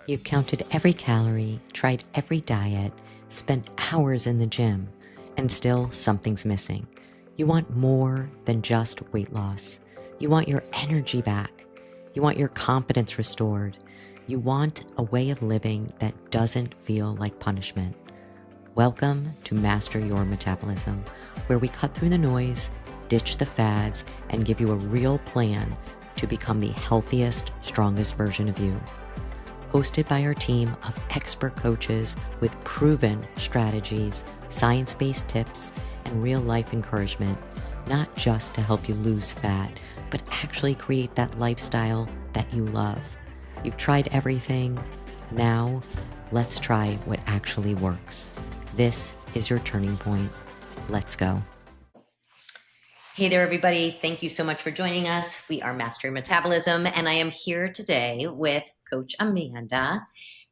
You've counted every calorie, tried every diet, spent hours in the gym, and still something's missing. You want more than just weight loss. You want your energy back. You want your confidence restored. You want a way of living that doesn't feel like punishment. Welcome to Master Your Metabolism, where we cut through the noise, ditch the fads, and give you a real plan to become the healthiest, strongest version of you. Hosted by our team of expert coaches with proven strategies, science-based tips, and real-life encouragement, not just to help you lose fat, but actually create that lifestyle that you love. You've tried everything. Now, let's try what actually works. This is your turning point. Let's go. Hey there, everybody. Thank you so much for joining us. We are Mastering Metabolism, and I am here today with Coach Amanda.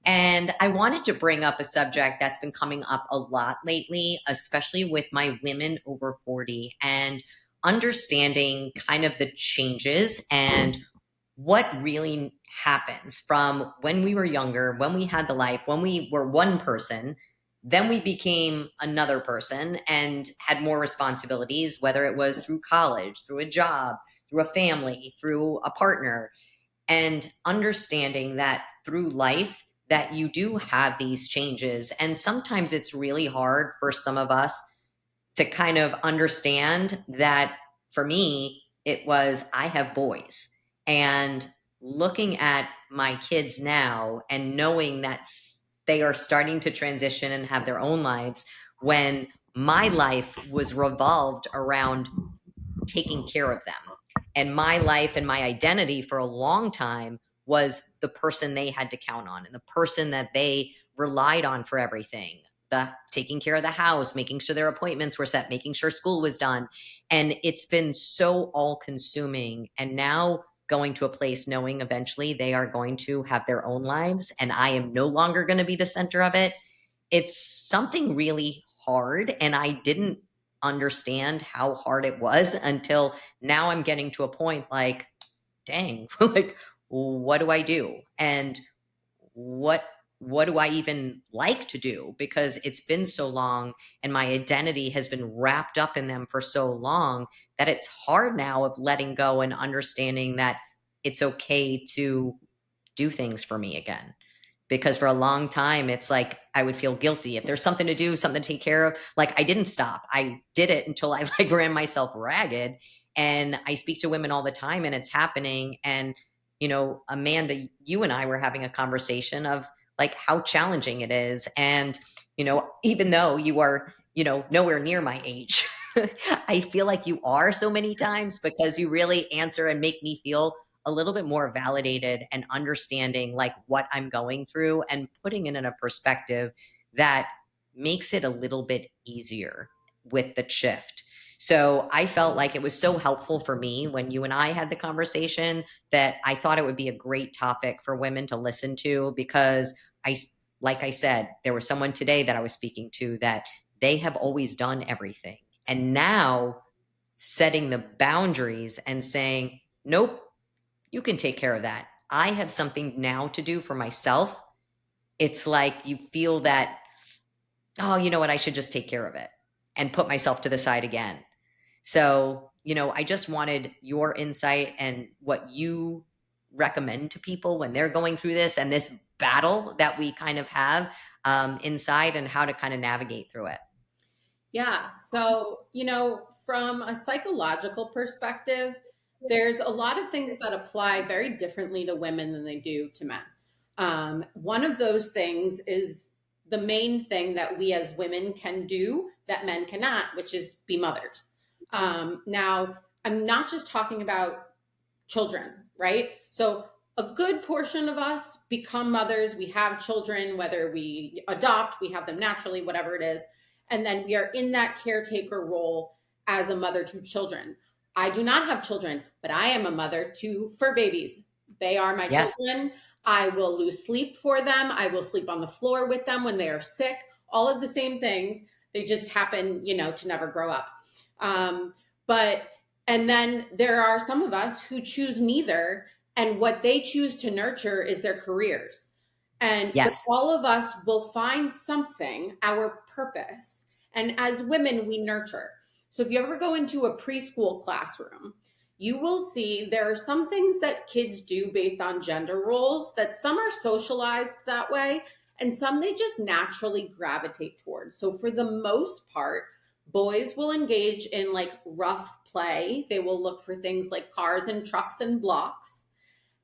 And I wanted to bring up a subject that's been coming up a lot lately, especially with my women over 40 and understanding kind of the changes and what really happens from when we were younger, when we had the life, when we were one person, then we became another person and had more responsibilities, whether it was through college, through a job, through a family, through a partner, and understanding that through life that you do have these changes. And sometimes it's really hard for some of us to kind of understand that. For me, it was, I have boys, and looking at my kids now and knowing that they are starting to transition and have their own lives, when my life was revolved around taking care of them. And my life and my identity for a long time was the person they had to count on and the person that they relied on for everything. The taking care of the house, making sure their appointments were set, making sure school was done. And it's been so all consuming. And now going to a place knowing eventually they are going to have their own lives and I am no longer going to be the center of it. It's something really hard. And I didn't understand how hard it was until now. I'm getting to a point like, dang, like, what do I do? And what do I even like to do? Because it's been so long and my identity has been wrapped up in them for so long that it's hard now of letting go and understanding that it's okay to do things for me again. Because for a long time, it's like I would feel guilty if there's something to do, something to take care of. Like I didn't stop. I did it until I like ran myself ragged. And I speak to women all the time and it's happening. And, you know, Amanda, you and I were having a conversation of like how challenging it is. And, you know, even though you are, you know, nowhere near my age, I feel like you are so many times because you really answer and make me feel a little bit more validated and understanding like what I'm going through and putting it in a perspective that makes it a little bit easier with the shift. So I felt like it was so helpful for me when you and I had the conversation that I thought it would be a great topic for women to listen to because like I said, there was someone today that I was speaking to that they have always done everything. And now setting the boundaries and saying, nope, you can take care of that. I have something now to do for myself. It's like you feel that, oh, you know what? I should just take care of it and put myself to the side again. So, you know, I just wanted your insight and what you recommend to people when they're going through this and this battle that we kind of have inside and how to kind of navigate through it. Yeah. So, from a psychological perspective, there's a lot of things that apply very differently to women than they do to men. One of those things is the main thing that we as women can do that men cannot, which is be mothers. Now, I'm not just talking about children, right? So, a good portion of us become mothers. We have children, whether we adopt, we have them naturally, whatever it is. And then we are in that caretaker role as a mother to children. I do not have children, but I am a mother to fur babies. They are my Yes. children. I will lose sleep for them. I will sleep on the floor with them when they are sick. All of the same things. They just happen, to never grow up. But and then there are some of us who choose neither And what they choose to nurture is their careers. But Yes. all of us will find something, our purpose. And as women, we nurture. So if you ever go into a preschool classroom, you will see there are some things that kids do based on gender roles, that some are socialized that way, and some they just naturally gravitate towards. So for the most part, boys will engage in like rough play. They will look for things like cars and trucks and blocks,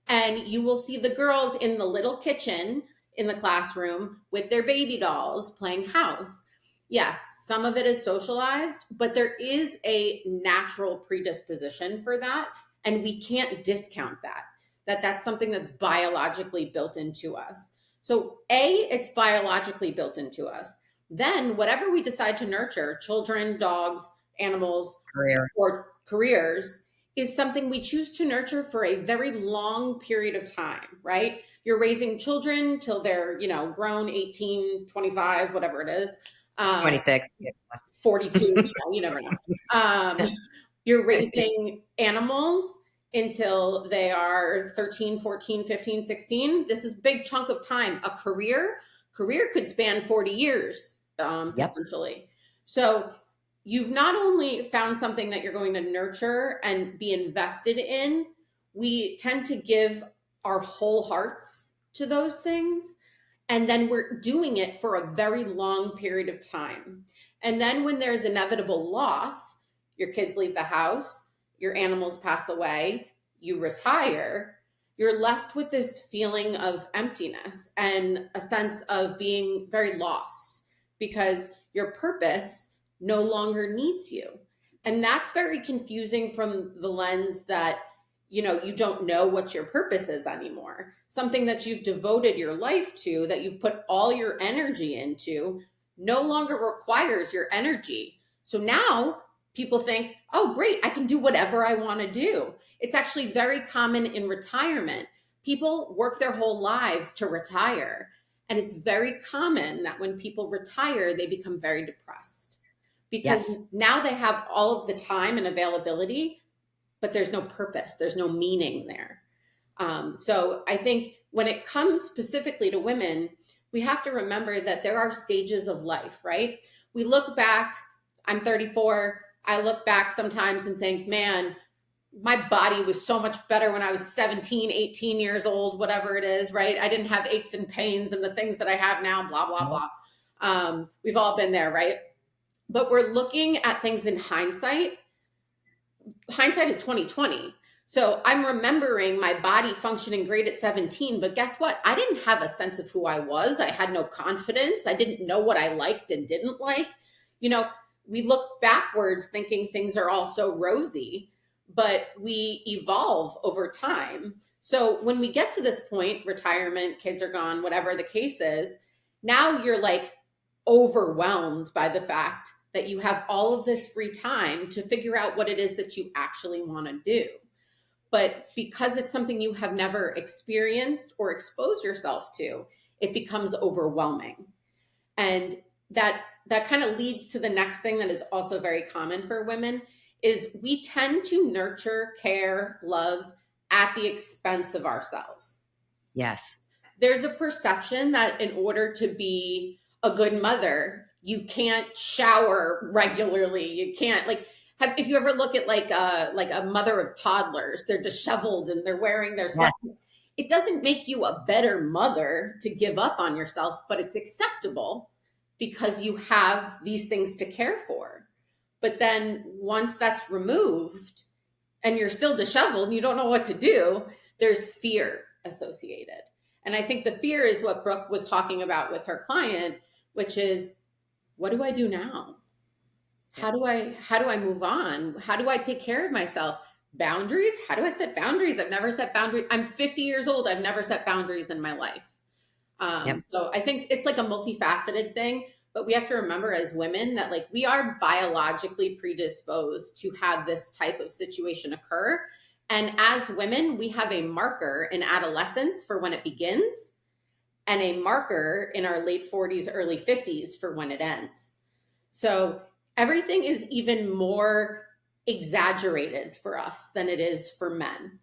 and you will see the girls in the little kitchen in the classroom with their baby dolls playing house. Yes, some of it is socialized, but there is a natural predisposition for that, and we can't discount that. That's something that's biologically built into us. So it's biologically built into us. Then whatever we decide to nurture, children, dogs, animals, Career. or careers, is something we choose to nurture for a very long period of time, right? You're raising children till they're, grown, 18, 25, whatever it is, 26. 42, you never know. Um, you're raising animals until they are 13, 14, 15, 16. This is a big chunk of time. A career could span 40 years, Yep. potentially. So you've not only found something that you're going to nurture and be invested in, we tend to give our whole hearts to those things. And then we're doing it for a very long period of time. And then when there's inevitable loss, your kids leave the house, your animals pass away, you retire, you're left with this feeling of emptiness and a sense of being very lost because your purpose no longer needs you. And that's very confusing from the lens that, you don't know what your purpose is anymore. Something that you've devoted your life to, that you've put all your energy into, no longer requires your energy. So now people think, oh, great, I can do whatever I want to do. It's actually very common in retirement. People work their whole lives to retire. And it's very common that when people retire, they become very depressed because Yes. now they have all of the time and availability, but there's no purpose, there's no meaning there. So I think when it comes specifically to women, we have to remember that there are stages of life, right? We look back, I'm 34, I look back sometimes and think, man, my body was so much better when I was 17, 18 years old, whatever it is, right? I didn't have aches and pains and the things that I have now, blah, blah, Nope. blah. We've all been there, right? But we're looking at things in hindsight. Hindsight is 2020. So I'm remembering my body functioning great at 17, but guess what? I didn't have a sense of who I was. I had no confidence. I didn't know what I liked and didn't like. You know, we look backwards thinking things are all so rosy, but we evolve over time. So when we get to this point, retirement, kids are gone, whatever the case is, now you're like overwhelmed by the fact that you have all of this free time to figure out what it is that you actually want to do. But because it's something you have never experienced or exposed yourself to, it becomes overwhelming. And that kind of leads to the next thing that is also very common for women is we tend to nurture, care, love at the expense of ourselves. Yes. There's a perception that in order to be a good mother, you can't shower regularly. You can't if you ever look at like a mother of toddlers, they're disheveled and they're wearing their Yeah. sweat. It doesn't make you a better mother to give up on yourself, but it's acceptable because you have these things to care for. But then once that's removed and you're still disheveled and you don't know what to do, there's fear associated. And I think the fear is what Brooke was talking about with her client, which is, what do I do now? How do I move on? How do I take care of myself? Boundaries? How do I set boundaries? I've never set boundaries. I'm 50 years old. I've never set boundaries in my life. Yep. So I think it's like a multifaceted thing, but we have to remember as women that like we are biologically predisposed to have this type of situation occur. And as women, we have a marker in adolescence for when it begins and a marker in our late 40s, early 50s for when it ends. So everything is even more exaggerated for us than it is for men.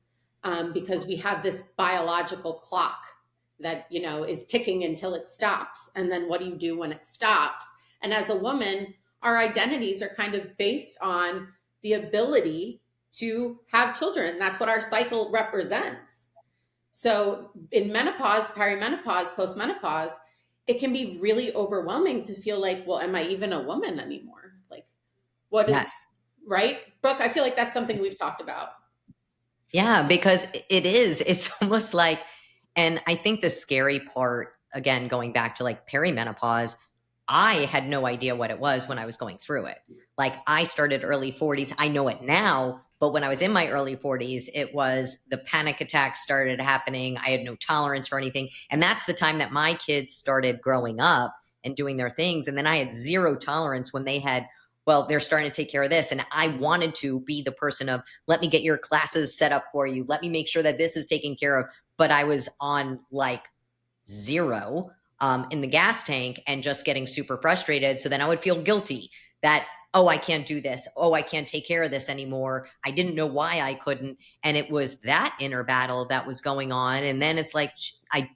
because we have this biological clock that, is ticking until it stops. And then what do you do when it stops? And as a woman, our identities are kind of based on the ability to have children. That's what our cycle represents. So in menopause, perimenopause, postmenopause, it can be really overwhelming to feel like, well, am I even a woman anymore? Like, what is, Yes. right? Brooke, I feel like that's something we've talked about. Yeah, because it is. It's almost like, and I think the scary part, again, going back to like perimenopause, I had no idea what it was when I was going through it. Like I started early 40s. I know it now, but when I was in my early 40s, it was the panic attacks started happening. I had no tolerance for anything. And that's the time that my kids started growing up and doing their things. And then I had zero tolerance when they had, well, they're starting to take care of this. And I wanted to be the person of, let me get your classes set up for you. Let me make sure that this is taken care of. But I was on like zero in the gas tank and just getting super frustrated. So then I would feel guilty that, oh, I can't do this. Oh, I can't take care of this anymore. I didn't know why I couldn't. And it was that inner battle that was going on. And then it's like, I,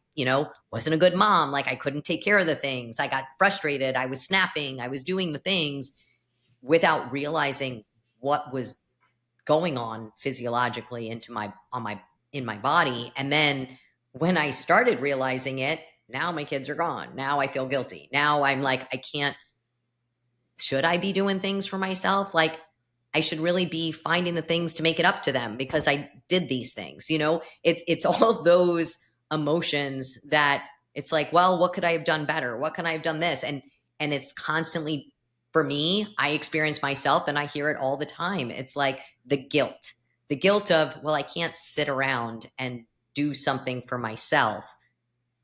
wasn't a good mom. Like I couldn't take care of the things. I got frustrated. I was snapping. I was doing the things without realizing what was going on physiologically in my body. And then when I started realizing it, now my kids are gone. Now I feel guilty. Now I'm like, I can't, should I be doing things for myself? Like I should really be finding the things to make it up to them because I did these things. It's all those emotions that it's like, well, what could I have done better? What can I have done this? And it's constantly, for me, I experience myself and I hear it all the time. It's like the guilt of, well, I can't sit around and do something for myself.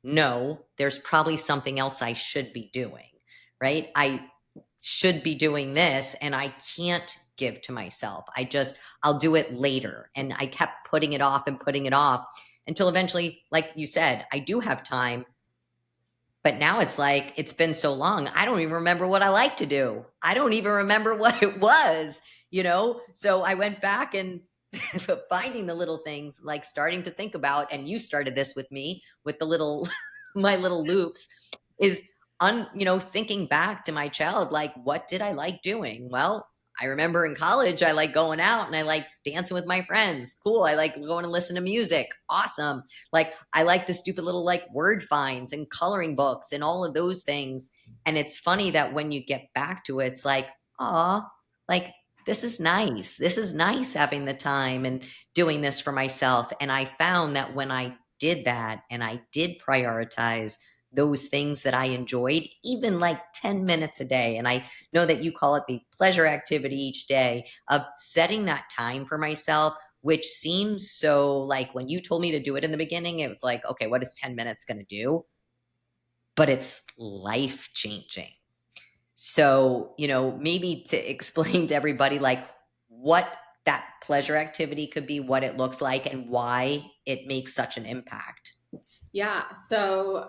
No, there's probably something else I should be doing, right? I should be doing this and I can't give to myself. I'll do it later. And I kept putting it off and putting it off until eventually, like you said, I do have time. But now it's like, it's been so long. I don't even remember what I like to do. I don't even remember what it was. So I went back and finding the little things, like starting to think about, and you started this with me with the little, my little loops, is thinking back to my child, like, what did I like doing? Well, I remember in college, I like going out and I like dancing with my friends. Cool. I like going to listen to music. Awesome. Like, I like the stupid little like word finds and coloring books and all of those things. And it's funny that when you get back to it, it's like, oh, like, this is nice. This is nice having the time and doing this for myself. And I found that when I did that and I did prioritize those things that I enjoyed, even like 10 minutes a day. And I know that you call it the pleasure activity each day of setting that time for myself, which seems so like when you told me to do it in the beginning, it was like, okay, what is 10 minutes going to do? But it's life changing. So, maybe to explain to everybody like what that pleasure activity could be, what it looks like, and why it makes such an impact. Yeah. So,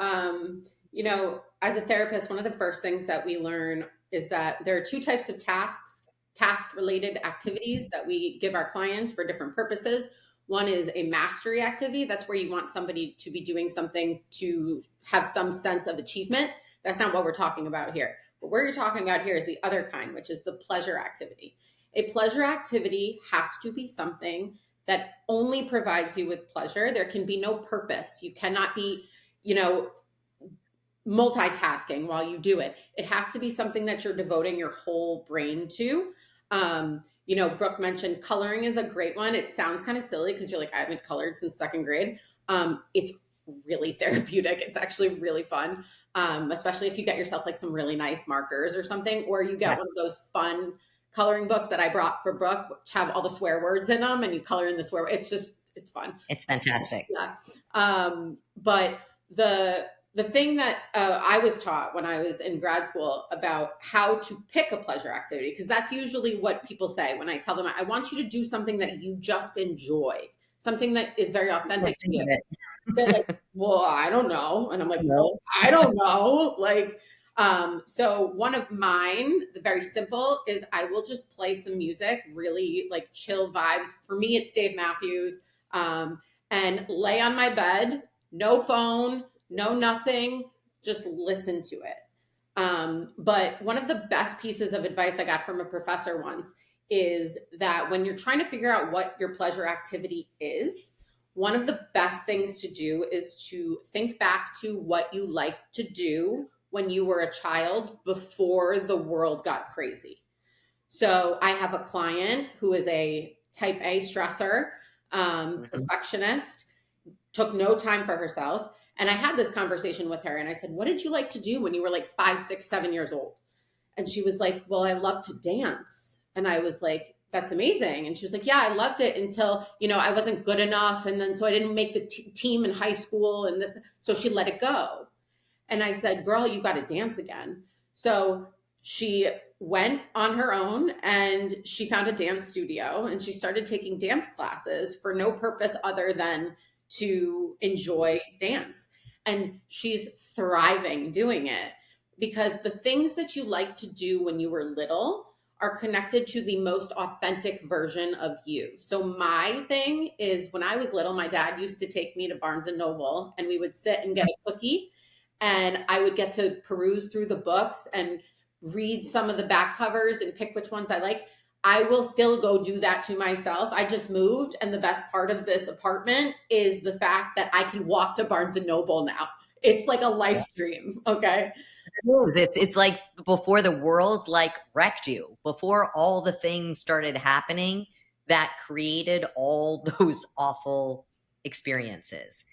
as a therapist, one of the first things that we learn is that there are two types of task related activities that we give our clients for different purposes. One is a mastery activity. That's where you want somebody to be doing something to have some sense of achievement. That's not what we're talking about here. But what you're talking about here is the other kind, which is the pleasure activity. A pleasure activity has to be something that only provides you with pleasure. There can be no purpose. You cannot be, you know, multitasking while you do it. It has to be something that you're devoting your whole brain to. Brooke mentioned coloring is a great one. It sounds kind of silly because you're like, I haven't colored since second grade. It's really therapeutic. It's actually really fun, especially if you get yourself like some really nice markers or something, or you get Yeah, one of those fun coloring books that I brought for Brooke, which have all the swear words in them, and you color in the swear. It's fun. it's fantastic. Yeah. But the thing that I was taught when I was in grad school about how to pick a pleasure activity, because that's usually what people say when I tell them, I want you to do something that you just enjoy, something that is very Can't authentic to think you. of They're like, it. well, I don't know. And I'm like, No. well, I don't know. Like, so one of mine, the very simple, is I will just play some music, really like chill vibes. For me, it's Dave Matthews. and lay on my bed, no phone, no nothing, just listen to it. But one of the best pieces of advice I got from a professor once is that when you're trying to figure out what your pleasure activity is, one of the best things to do is to think back to what you liked to do when you were a child before the world got crazy. So I have a client who is a type A stressor, Mhm. perfectionist, took no time for herself. And I had this conversation with her and I said, "What did you like to do when you were like 5, 6, 7 years old?" And she was like, "Well, I love to dance." And I was like, "That's amazing." And she was like, "Yeah, I loved it until, I wasn't good enough. And then so I didn't make the team in high school and this." So she let it go. And I said, "Girl, you got to dance again." So she went on her own and she found a dance studio and she started taking dance classes for no purpose other than to enjoy dance. And she's thriving doing it because the things that you like to do when you were little are connected to the most authentic version of you. So my thing is when I was little, my dad used to take me to Barnes and Noble and we would sit and get a cookie and I would get to peruse through the books and read some of the back covers and pick which ones I like. I will still go do that to myself. I just moved, and the best part of this apartment is the fact that I can walk to Barnes and Noble now. It's like a life dream. Okay. It's like before the world like wrecked you, before all the things started happening that created all those awful experiences.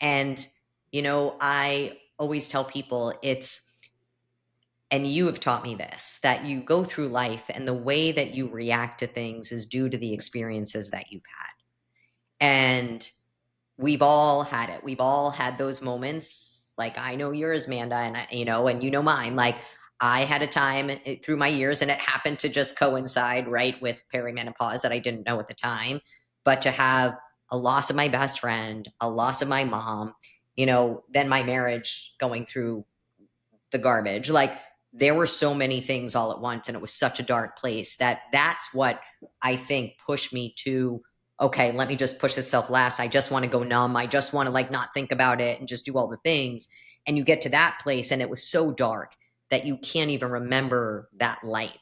And I always tell people it's, and you have taught me this, that you go through life and the way that you react to things is due to the experiences that you've had. And we've all had it. We've all had those moments. Like I know yours, Amanda, and and you know mine. Like I had a time through my years, and it happened to just coincide right with perimenopause that I didn't know at the time. But to have a loss of my best friend, a loss of my mom, then my marriage going through the garbage. Like there were so many things all at once, and it was such a dark place that's what I think pushed me to, okay, let me just push this self last. I just want to go numb. I just want to like not think about it and just do all the things. And you get to that place, and it was so dark that you can't even remember that light.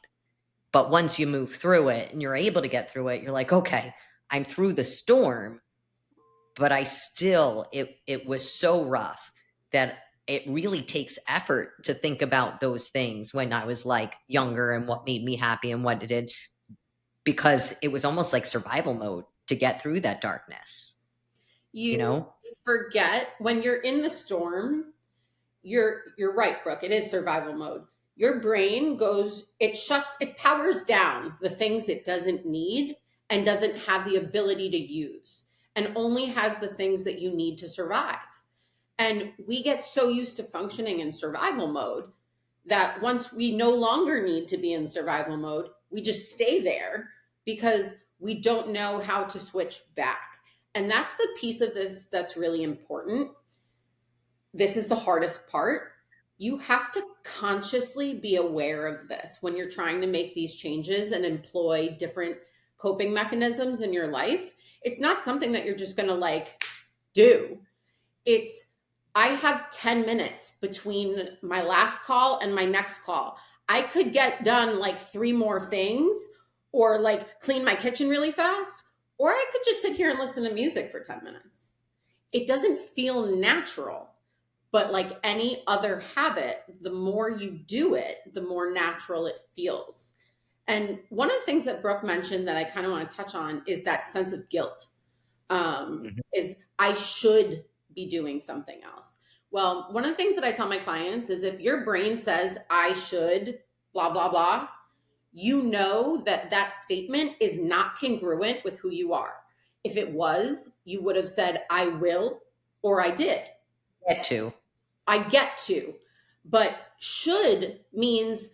But once you move through it and you're able to get through it, you're like, okay, I'm through the storm, but I still it was so rough that it really takes effort to think about those things when I was like younger and what made me happy and what it did, because it was almost like survival mode to get through that darkness, you You know? forget when you're in the storm, you're right, Brooke. It is survival mode. Your brain it powers down the things it doesn't need and doesn't have the ability to use, and only has the things that you need to survive. And we get so used to functioning in survival mode that once we no longer need to be in survival mode, we just stay there because we don't know how to switch back. And that's the piece of this that's really important. This is the hardest part. You have to consciously be aware of this when you're trying to make these changes and employ different coping mechanisms in your life. It's not something that you're just going to like do. It's, I have 10 minutes between my last call and my next call. I could get done like three more things or like clean my kitchen really fast, or I could just sit here and listen to music for 10 minutes. It doesn't feel natural, but like any other habit, the more you do it, the more natural it feels. And one of the things that Brooke mentioned that I kind of want to touch on is that sense of guilt. Mhm. Is I should be doing something else. Well, one of the things that I tell my clients is if your brain says I should, blah, blah, blah, you know that that statement is not congruent with who you are. If it was, you would have said I will or I did. Get to. I get to. But should means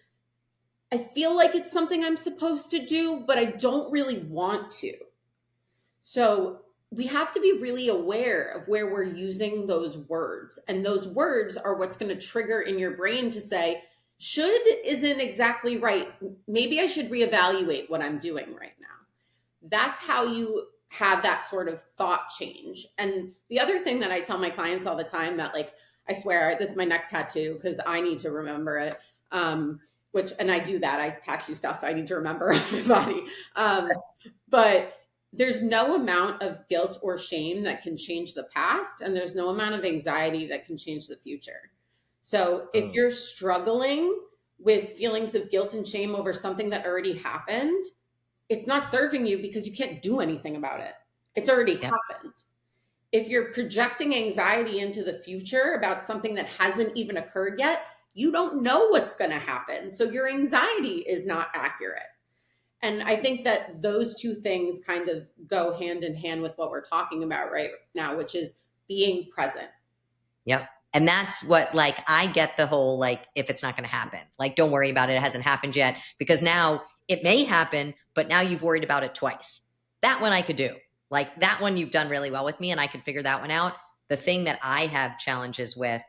I feel like it's something I'm supposed to do, but I don't really want to. So we have to be really aware of where we're using those words. And those words are what's going to trigger in your brain to say, should isn't exactly right. Maybe I should reevaluate what I'm doing right now. That's how you have that sort of thought change. And the other thing that I tell my clients all the time that, like, I swear this is my next tattoo because I need to remember it. And I do that. I tattoo stuff I need to remember on my body. But there's no amount of guilt or shame that can change the past, and there's no amount of anxiety that can change the future. So if you're struggling with feelings of guilt and shame over something that already happened, it's not serving you because you can't do anything about it. It's already happened. If you're projecting anxiety into the future about something that hasn't even occurred yet, you don't know what's going to happen. So your anxiety is not accurate. And I think that those two things kind of go hand in hand with what we're talking about right now, which is being present. Yep. And that's what, like, I get the whole, like, if it's not going to happen, like, don't worry about it. It hasn't happened yet, because now it may happen, but now you've worried about it twice. That one I could do. Like, that one you've done really well with me, and I could figure that one out. The thing that I have challenges with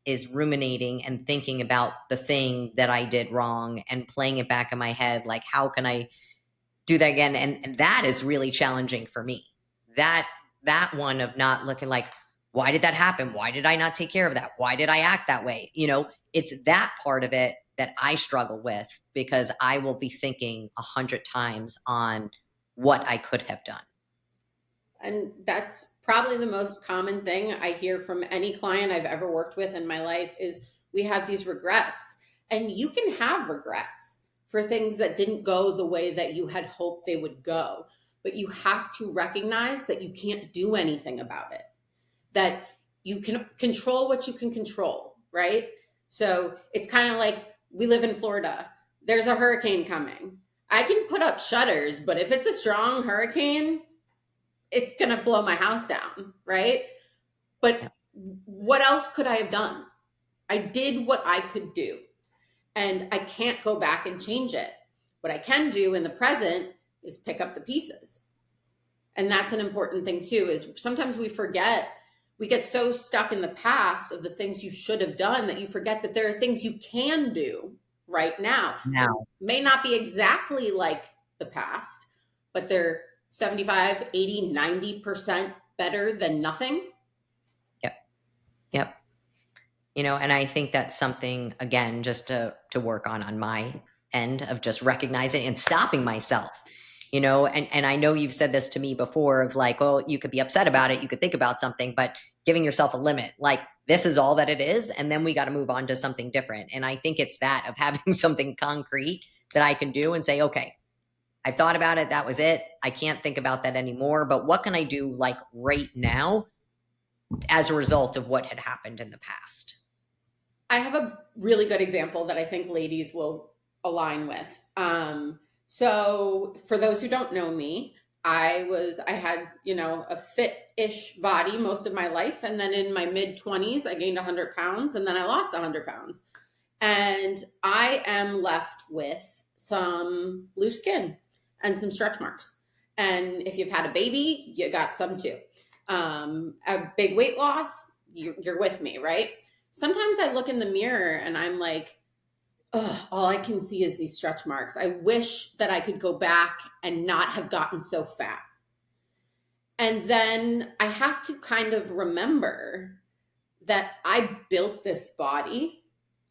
is ruminating and thinking about the thing that I did wrong and playing it back in my head. Like, how can I do that again? And that is really challenging for me. That one of not looking like, why did that happen? Why did I not take care of that? Why did I act that way? It's that part of it that I struggle with, because I will be thinking 100 times on what I could have done. And that's probably the most common thing I hear from any client I've ever worked with in my life is we have these regrets. And you can have regrets for things that didn't go the way that you had hoped they would go. But you have to recognize that you can't do anything about it, that you can control what you can control, right? So it's kind of like, we live in Florida. There's a hurricane coming. I can put up shutters, but if it's a strong hurricane, it's going to blow my house down, right? But what else could I have done? I did what I could do, and I can't go back and change it. What I can do in the present is pick up the pieces. And that's an important thing too, is sometimes we forget, we get so stuck in the past of the things you should have done that you forget that there are things you can do right now. Now, May not be exactly like the past, but they're 75, 80, 90% better than nothing. yep, yep. And I think that's something, again, just to work on my end of just recognizing and stopping myself. And I know you've said this to me before of like, well, you could be upset about it, you could think about something, but giving yourself a limit, like, this is all that it is, and then we got to move on to something different. And I think it's that of having something concrete that I can do and say, okay, I've thought about it, that was it, I can't think about that anymore, but what can I do, like, right now as a result of what had happened in the past? I have a really good example that I think ladies will align with. So for those who don't know me, I had, a fit-ish body most of my life. And then in my mid-20s, I gained 100 pounds, and then I lost 100 pounds. And I am left with some loose skin and some stretch marks. And if you've had a baby, you got some too. A big weight loss, you're with me, right? Sometimes I look in the mirror and I'm like, oh, all I can see is these stretch marks. I wish that I could go back and not have gotten so fat. And then I have to kind of remember that I built this body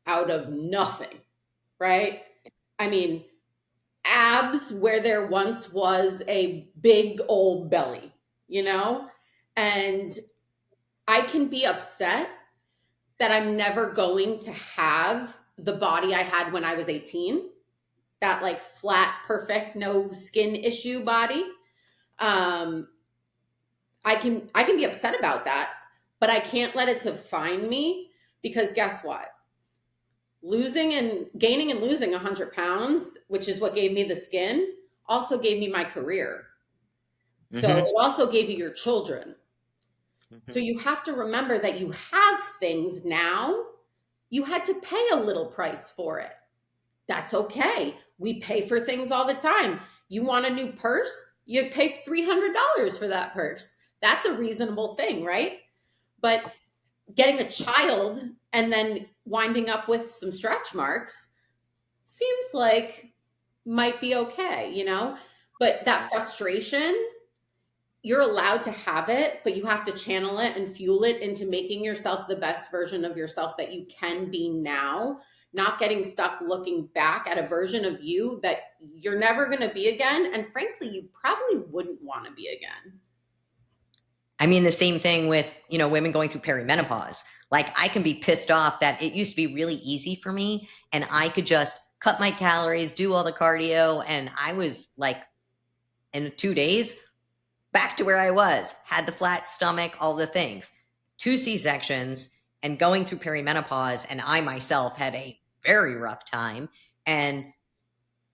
out of nothing, right? I mean, abs where there once was a big old belly, And I can be upset that I'm never going to have the body I had when I was 18, that like flat, perfect, no skin issue body. I can be upset about that, but I can't let it define me, because guess what? Gaining and losing 100 pounds, which is what gave me the skin, also gave me my career. So it also gave you your children. So you have to remember that you have things now. You had to pay a little price for it. That's okay. We pay for things all the time. You want a new purse? You pay $300 for that purse. That's a reasonable thing, right? But getting a child and then winding up with some stretch marks seems like might be okay, But that frustration you're allowed to have it, but you have to channel it and fuel it into making yourself the best version of yourself that you can be now, not getting stuck looking back at a version of you that you're never going to be again. And frankly, you probably wouldn't want to be again. I mean, the same thing with, women going through perimenopause. Like, I can be pissed off that it used to be really easy for me and I could just cut my calories, do all the cardio. And I was like, in 2 days, back to where I was, had the flat stomach, all the things. 2 C-sections and going through perimenopause. And I myself had a very rough time and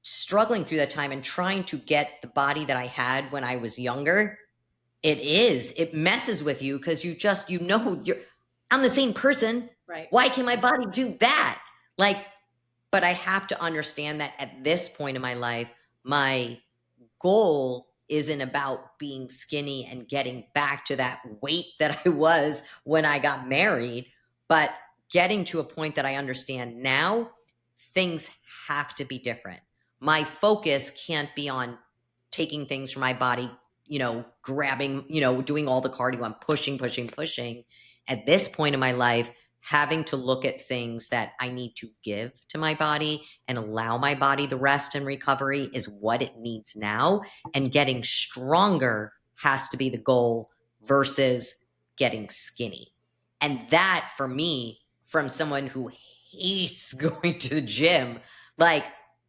struggling through that time and trying to get the body that I had when I was younger. It messes with you because I'm the same person. Right. Why can my body do that? Like, but I have to understand that at this point in my life, my goal isn't about being skinny and getting back to that weight that I was when I got married, but getting to a point that I understand now, things have to be different. My focus can't be on taking things from my body, grabbing, doing all the cardio. I'm pushing, pushing, pushing. At this point in my life, having to look at things that I need to give to my body and allow my body the rest and recovery is what it needs now. And getting stronger has to be the goal versus getting skinny. And that, for me, from someone who hates going to the gym, like,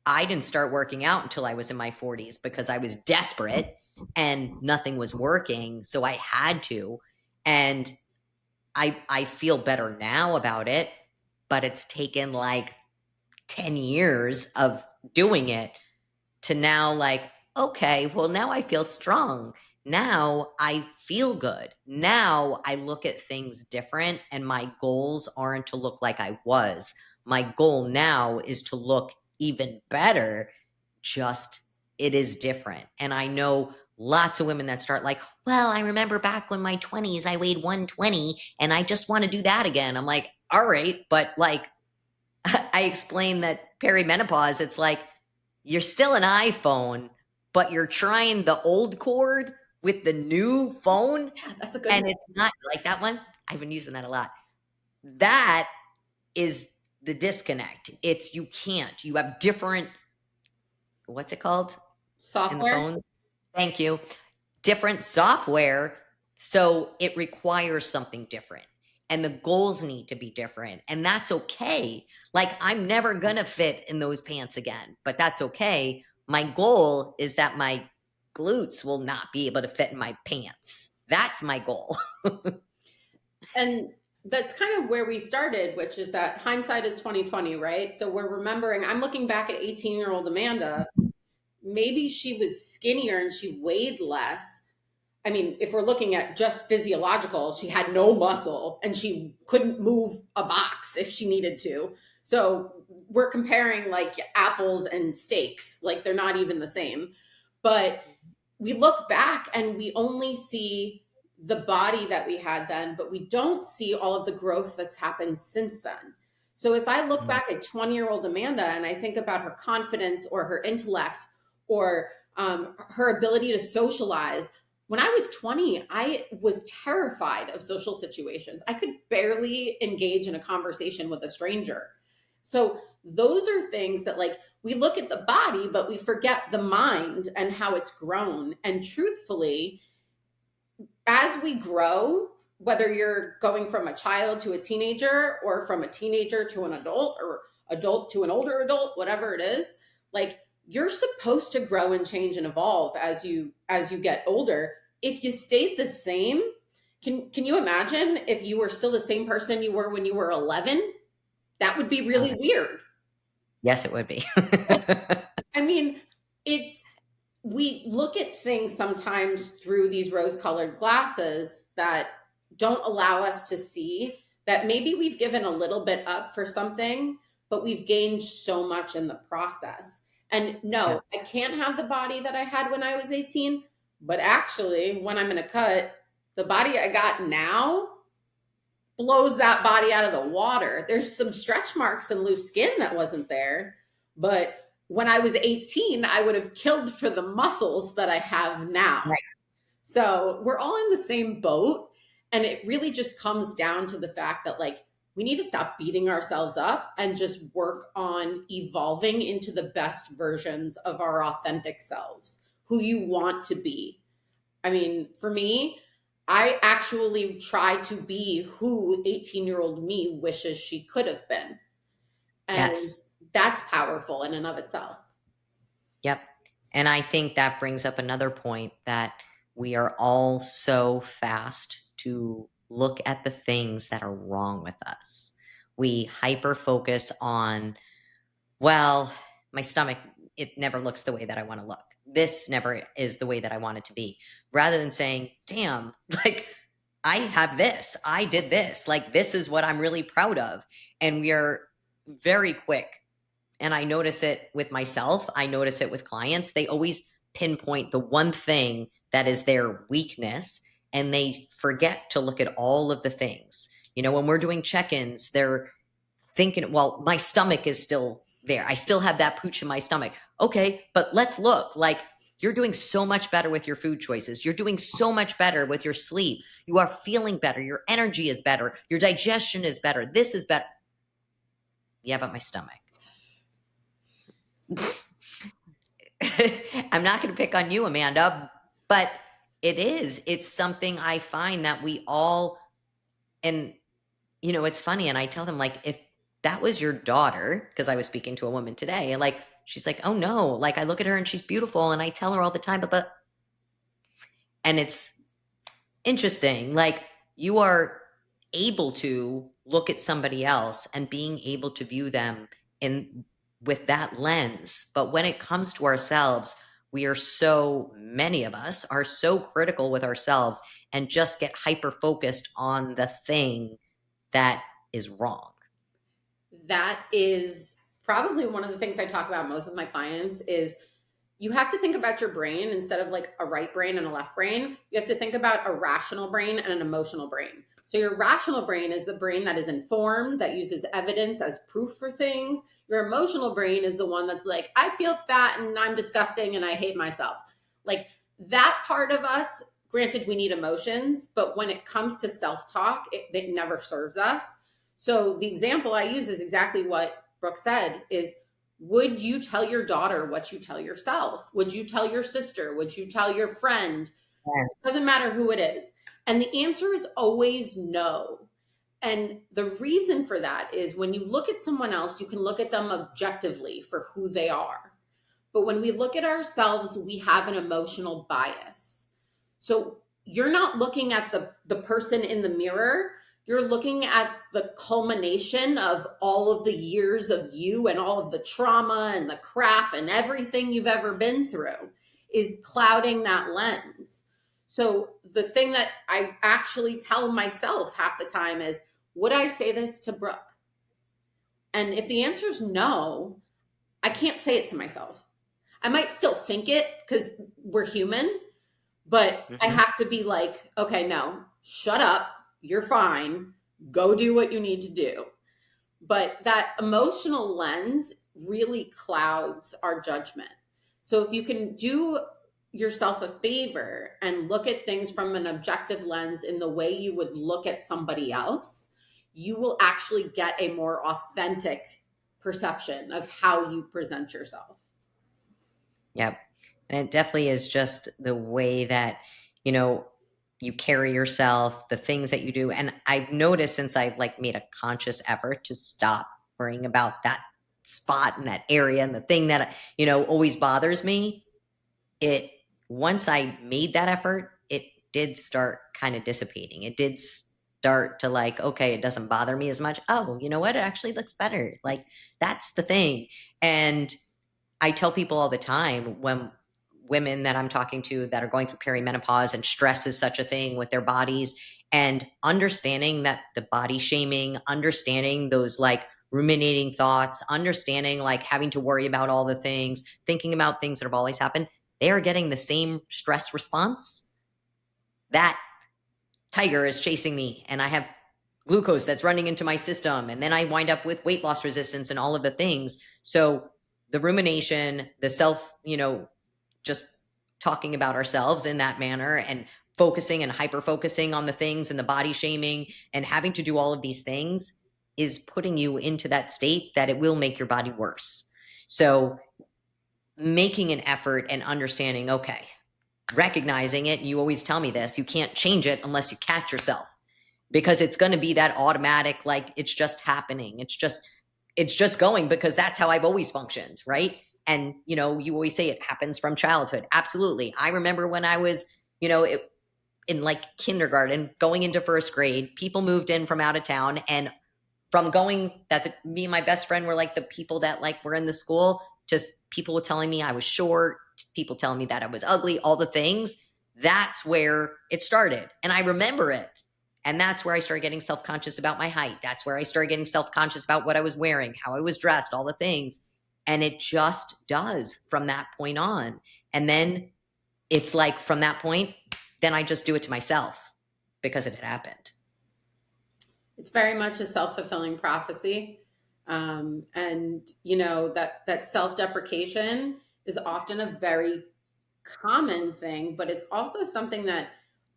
I didn't start working out until I was in my 40s because I was desperate and nothing was working. So I had to. And I feel better now about it, but it's taken like 10 years of doing it to now, like, okay, well, now I feel strong. Now I feel good. Now I look at things different and my goals aren't to look like I was. My goal now is to look even better. Just it is different. And I know lots of women that start like, well, I remember back when my 20s, I weighed 120 and I just want to do that again. I'm like, all right, but like, I explained that perimenopause, it's like you're still an iPhone, but you're trying the old cord with the new phone. Yeah, that's a good And one. it's not like that one. I've been using that a lot. That is the disconnect. It's you can't. You have different, what's it called in the Software. phone? Thank you. Different software. So it requires something different. And the goals need to be different. And that's okay. Like, I'm never going to fit in those pants again, but that's okay. My goal is that my glutes will not be able to fit in my pants. That's my goal. And that's kind of where we started, which is that hindsight is 2020, right? So we're remembering, I'm looking back at 18-year-old Amanda. Maybe she was skinnier and she weighed less. I mean, if we're looking at just physiological, she had no muscle and she couldn't move a box if she needed to. So we're comparing like apples and steaks, like they're not even the same. But we look back and we only see the body that we had then, but we don't see all of the growth that's happened since then. So if I look back at 20-year-old Amanda and I think about her confidence or her intellect or her ability to socialize, when I was 20, I was terrified of social situations. I could barely engage in a conversation with a stranger. So those are things that, like, we look at the body, but we forget the mind and how it's grown. And truthfully, as we grow, whether you're going from a child to a teenager or from a teenager to an adult or adult to an older adult, whatever it is, like, you're supposed to grow and change and evolve as you get older. If you stayed the same, can you imagine if you were still the same person you were when you were 11? That would be really weird. Yes, it would be. I mean, it's we look at things sometimes through these rose-colored glasses that don't allow us to see that maybe we've given a little bit up for something, but we've gained so much in the process. And Yeah. no, I can't have the body that I had when I was 18, but actually, when I'm in a cut, the body I got now blows that body out of the water. There's some stretch marks and loose skin that wasn't there, but when I was 18, I would have killed for the muscles that I have now. Right. So we're all in the same boat. And it really just comes down to the fact that, like, we need to stop beating ourselves up and just work on evolving into the best versions of our authentic selves, who you want to be. I mean, for me, I actually try to be who 18-year-old me wishes she could have been. And Yes. that's powerful in and of itself. Yep. And I think that brings up another point, that we are all so fast to look at the things that are wrong with us. We hyper focus on, well, my stomach, it never looks the way that I want to look. This never is the way that I want it to be. Rather than saying, damn, like, I have this, I did this, like, this is what I'm really proud of. And we are very quick, and I notice it with myself, I notice it with clients. They always pinpoint the one thing that is their weakness, and they forget to look at all of the things. You know, when we're doing check ins, they're thinking, well, my stomach is still there. I still have that pooch in my stomach. Okay, but let's look. Like, you're doing so much better with your food choices. You're doing so much better with your sleep. You are feeling better. Your energy is better. Your digestion is better. This is better. Yeah, but my stomach. I'm not going to pick on you, Amanda, but it is. It's something I find that we all, and you know, it's funny. And I tell them, like, if that was your daughter, because I was speaking to a woman today, and like, she's like, oh no, like, I look at her and she's beautiful. And I tell her all the time, and it's interesting. Like, you are able to look at somebody else and being able to view them in with that lens. But when it comes to ourselves, we are so many of us are so critical with ourselves and just get hyper focused on the thing that is wrong. That is probably one of the things I talk about most with my clients is you have to think about your brain instead of like a right brain and a left brain. You have to think about a rational brain and an emotional brain. So your rational brain is the brain that is informed, that uses evidence as proof for things. Your emotional brain is the one that's like, I feel fat and I'm disgusting and I hate myself. Like, that part of us, granted, we need emotions, but when it comes to self-talk, it never serves us. So the example I use is exactly what Brooke said is, would you tell your daughter what you tell yourself? Would you tell your sister? Would you tell your friend? Yes. Doesn't matter who it is. And the answer is always no. And the reason for that is when you look at someone else, you can look at them objectively for who they are. But when we look at ourselves, we have an emotional bias. So you're not looking at the person in the mirror. You're looking at the culmination of all of the years of you and all of the trauma and the crap and everything you've ever been through is clouding that lens. So the thing that I actually tell myself half the time is, would I say this to Brooke? And if the answer is no, I can't say it to myself. I might still think it because we're human, but I Mm-hmm. have to be like, okay, no, shut up. You're fine. Go do what you need to do. But that emotional lens really clouds our judgment. So if you can do yourself a favor and look at things from an objective lens in the way you would look at somebody else, you will actually get a more authentic perception of how you present yourself. Yep. And it definitely is just the way that, you know, you carry yourself, the things that you do. And I've noticed since I've like made a conscious effort to stop worrying about that spot and that area and the thing that, you know, always bothers me, it, once I made that effort, it did start kind of dissipating. It did start to like, okay, it doesn't bother me as much. Oh, you know what? It actually looks better. Like, that's the thing. And I tell people all the time, when women that I'm talking to that are going through perimenopause and stress is such a thing with their bodies, and understanding that the body shaming, understanding those like ruminating thoughts, understanding like having to worry about all the things, thinking about things that have always happened, they are getting the same stress response. That tiger is chasing me and I have glucose that's running into my system, and then I wind up with weight loss resistance and all of the things. So the rumination, the self, you know, just talking about ourselves in that manner and focusing and hyper focusing on the things and the body shaming and having to do all of these things is putting you into that state that it will make your body worse. So making an effort and understanding, okay, recognizing it, you always tell me this, you can't change it unless you catch yourself, because it's going to be that automatic, like it's just happening. It's just going because that's how I've always functioned, right? And you always say it happens from childhood. Absolutely. I remember when I was, in like kindergarten, going into first grade, people moved in from out of town, and from going that me and my best friend were like the people that like were in the school, just people were telling me I was short, people telling me that I was ugly, all the things. That's where it started. And I remember it. And that's where I started getting self-conscious about my height. That's where I started getting self-conscious about what I was wearing, how I was dressed, all the things. And it just does from that point on. And then it's like from that point, then I just do it to myself because it had happened. It's very much a self-fulfilling prophecy. And that self-deprecation is often a very common thing, but it's also something that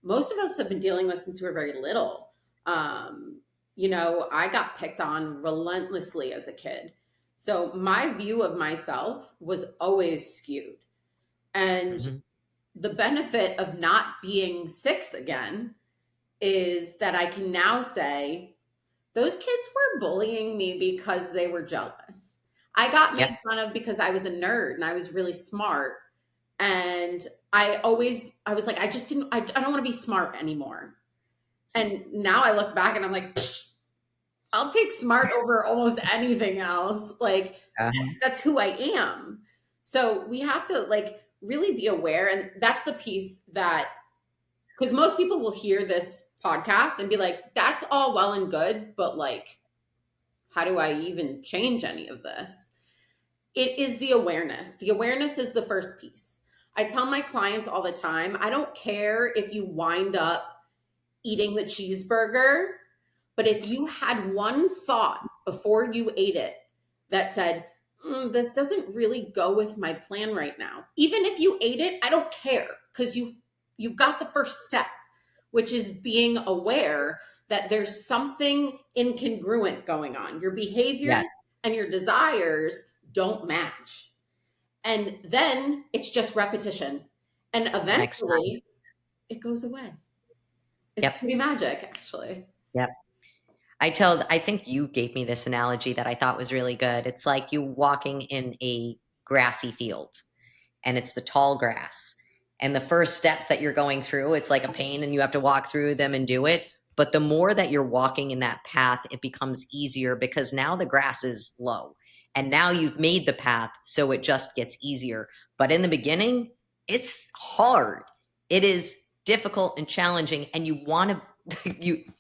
most of us have been dealing with since we were very little. I got picked on relentlessly as a kid. So my view of myself was always skewed. And Mm-hmm. the benefit of not being six again is that I can now say, those kids were bullying me because they were jealous. I got Yep. made fun of because I was a nerd and I was really smart. And I was like, I don't want to be smart anymore. And now I look back and I'm like, I'll take smart over almost anything else. Like, Uh-huh. that's who I am. So we have to like really be aware. And that's the piece that, because most people will hear this podcast and be like, that's all well and good, but like, how do I even change any of this? It is the awareness. The awareness is the first piece. I tell my clients all the time, I don't care if you wind up eating the cheeseburger, but if you had one thought before you ate it that said, this doesn't really go with my plan right now. Even if you ate it, I don't care, because you got the first step, which is being aware that there's something incongruent going on. Your behaviors Yes. and your desires don't match. And then it's just repetition. And Next time. eventually it goes away. It's Yep. pretty magic, actually. Yep. I think you gave me this analogy that I thought was really good. It's like you walking in a grassy field, and it's the tall grass. And the first steps that you're going through, it's like a pain and you have to walk through them and do it. But the more that you're walking in that path, it becomes easier because now the grass is low and now you've made the path. So it just gets easier. But in the beginning, it's hard. It is difficult and challenging. And you want to,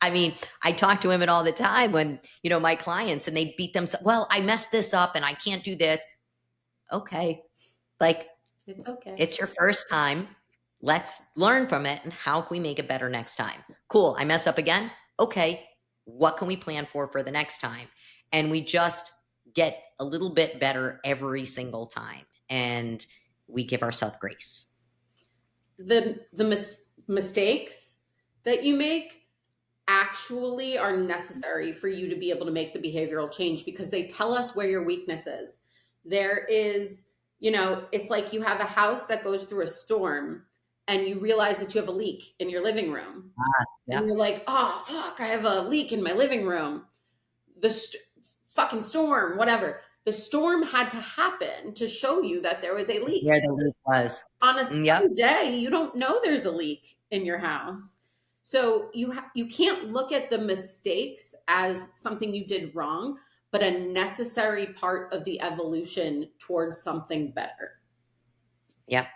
I mean, I talk to women all the time when, my clients, and they beat themselves. Well, I messed this up and I can't do this. Okay. Like, It's okay. it's your first time. Let's learn from it. And how can we make it better next time? Cool. I mess up again. Okay. What can we plan for the next time? And we just get a little bit better every single time. And we give ourselves grace. The mistakes that you make actually are necessary for you to be able to make the behavioral change, because they tell us where your weakness is. There is, it's like you have a house that goes through a storm and you realize that you have a leak in your living room. And Yep. you're like, oh, fuck, I have a leak in my living room. Fucking storm, whatever. The storm had to happen to show you that there was a leak. Where the leak was. On a Yep. sunny day, you don't know there's a leak in your house. So you can't look at the mistakes as something you did wrong, but a necessary part of the evolution towards something better. Yep.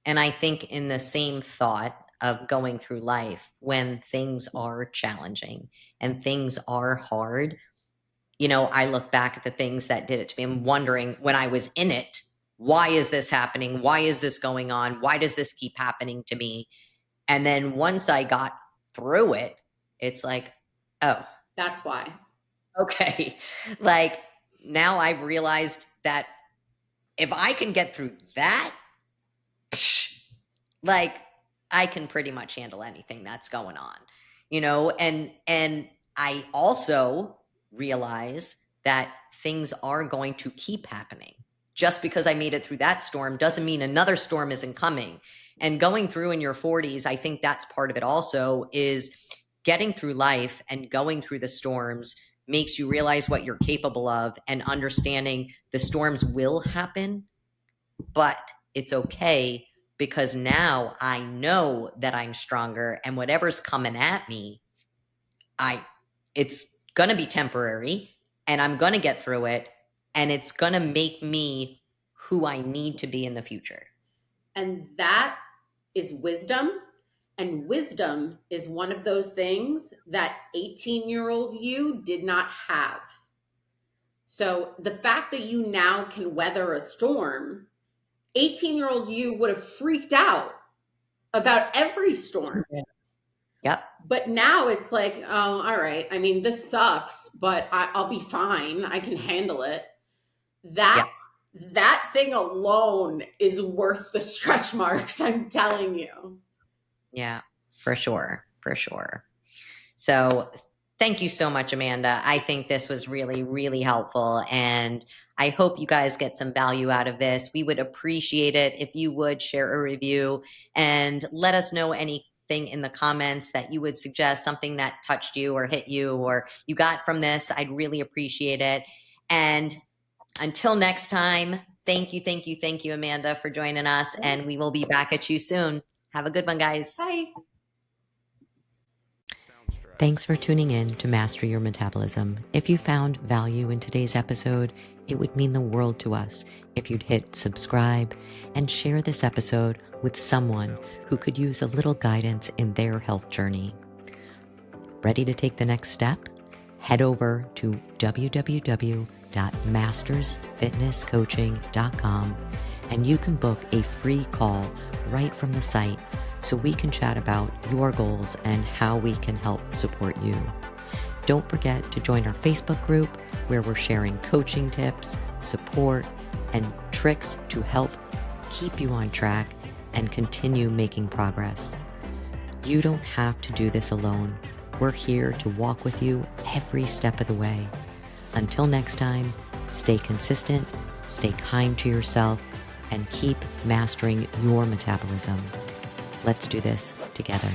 And I think in the same thought of going through life, when things are challenging and things are hard, I look back at the things that did it to me. I'm wondering, when I was in it, why is this happening? Why is this going on? Why does this keep happening to me? And then once I got through it, it's like, oh, That's why. okay. Like, now I've realized that if I can get through that, psh, like, I can pretty much handle anything that's going on, and I also realize that things are going to keep happening. Just because I made it through that storm doesn't mean another storm isn't coming. And going through in your 40s, I think that's part of it also, is getting through life and going through the storms makes you realize what you're capable of, and understanding the storms will happen, but it's okay, because now I know that I'm stronger, and whatever's coming at me, it's going to be temporary, and I'm going to get through it, and it's going to make me who I need to be in the future. And that is wisdom. And wisdom is one of those things that 18-year-old you did not have. So the fact that you now can weather a storm, 18-year-old you would have freaked out about every storm. Yep. But now it's like, oh, all right. I mean, this sucks, but I'll be fine. I can handle it. That thing alone is worth the stretch marks, I'm telling you. Yeah, for sure. For sure. So thank you so much, Amanda. I think this was really, really helpful, and I hope you guys get some value out of this. We would appreciate it if you would share a review and let us know anything in the comments that you would suggest, something that touched you or hit you or you got from this. I'd really appreciate it. And until next time, thank you, Amanda, for joining us, and we will be back at you soon. Have a good one, guys. Bye. Thanks for tuning in to Master Your Metabolism. If you found value in today's episode, it would mean the world to us if you'd hit subscribe and share this episode with someone who could use a little guidance in their health journey. Ready to take the next step? Head over to www.mastersfitnesscoaching.com and you can book a free call right from the site, so we can chat about your goals and how we can help support you. Don't forget to join our Facebook group, where we're sharing coaching tips, support, and tricks to help keep you on track and continue making progress. You don't have to do this alone. We're here to walk with you every step of the way. Until next time, stay consistent, stay kind to yourself, and keep mastering your metabolism. Let's do this together.